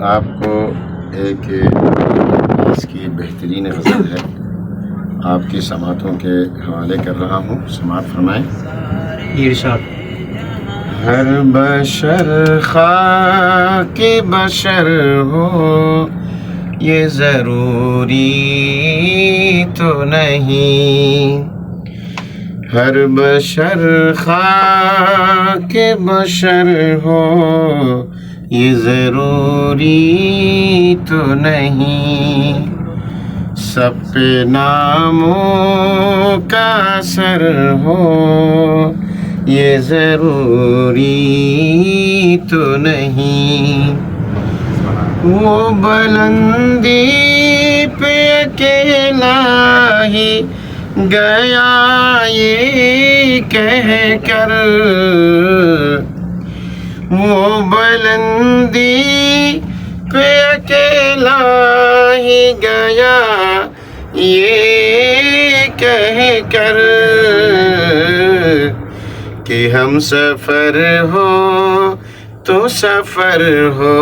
آپ کو ایک اس کی بہترین غزل ہے، آپ کی سماعتوں کے حوالے کر رہا ہوں، سماعت فرمائیں۔ ارشاد۔ ہر بشر خاک بشر ہو یہ ضروری تو نہیں، ہر بشر خاک بشر ہو یہ ضروری تو نہیں، سب پہ ناموں کا اثر ہو یہ ضروری تو نہیں، وہ بلندی پہ اکیلا ہی گیا یہ کہہ کر، وہ بلندی پہ اکیلا ہی گیا یہ کہہ کر کہ ہم سفر ہو تو سفر ہو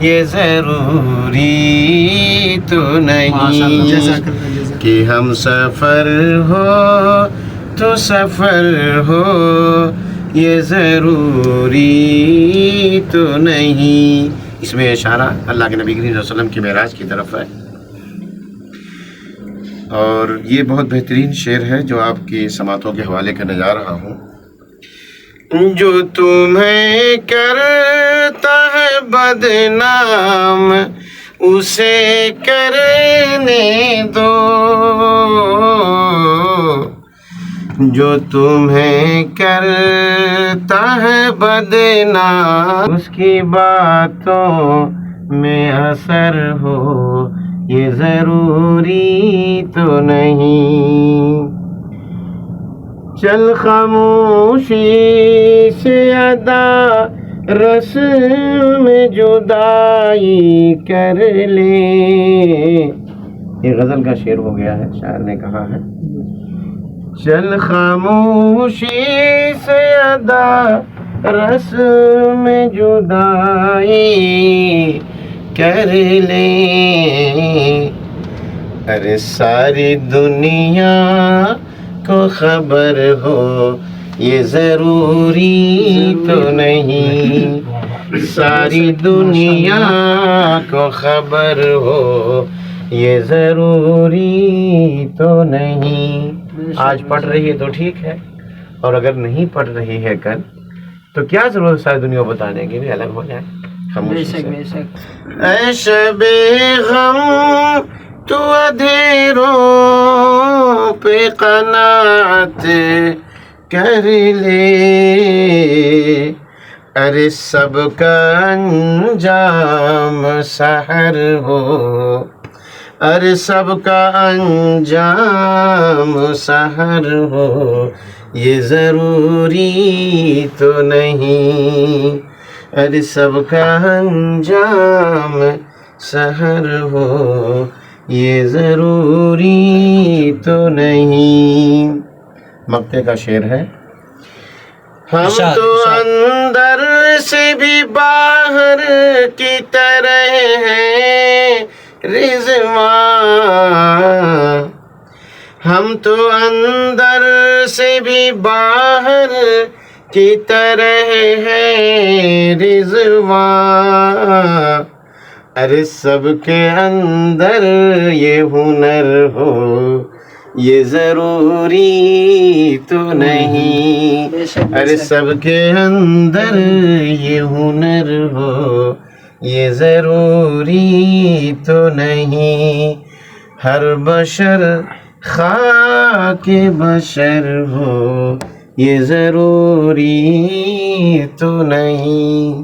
یہ ضروری تو نہیں، کہ ہم سفر ہو تو سفر ہو یہ ضروری تو نہیں۔ اس میں اشارہ اللہ کے نبی کریم صلی اللہ علیہ وسلم کی معراج کی طرف ہے، اور یہ بہت بہترین شعر ہے جو آپ کی سماعتوں کے حوالے کرنے جا رہا ہوں۔ جو تمہیں کرتا ہے بدنام اسے کرنے دو، جو تمہیں کرتا ہے بدنام اس کی باتوں میں اثر ہو یہ ضروری تو نہیں، چل خاموشی سے ادا رسم جدائی کر لے، یہ غزل کا شعر ہو گیا ہے، شاعر نے کہا ہے چل خاموشی سے ادا رسم جدائی کر لے، ارے ساری دنیا کو خبر ہو یہ ضروری تو نہیں، ساری دنیا کو خبر ہو یہ ضروری تو نہیں۔ آج پڑھ رہی ہے تو ٹھیک ہے، اور اگر نہیں پڑھ رہی ہے کل تو کیا ضرورت ساری دنیا کو بتانے کی، بھی الگ ہو جائے خاموشی سے۔ اے شب غم تو اندھیروں پہ قناعت کر لے، ارے سب کا انجام سحر ہو، ارے سب کا انجام سحر ہو یہ ضروری تو نہیں، ارے سب کا انجام سحر ہو یہ ضروری تو نہیں۔ مقطع کا شعر ہے، ہم تو اندر سے بھی باہر کی طرح ہیں رضوان، ہم تو اندر سے بھی باہر کی طرح ہیں رضوان، ارے سب کے اندر یہ ہنر ہو یہ ضروری تو نہیں، ارے سب کے اندر یہ ہنر ہو یہ ضروری تو نہیں، ہر بشر خاک بشر ہو یہ ضروری تو نہیں۔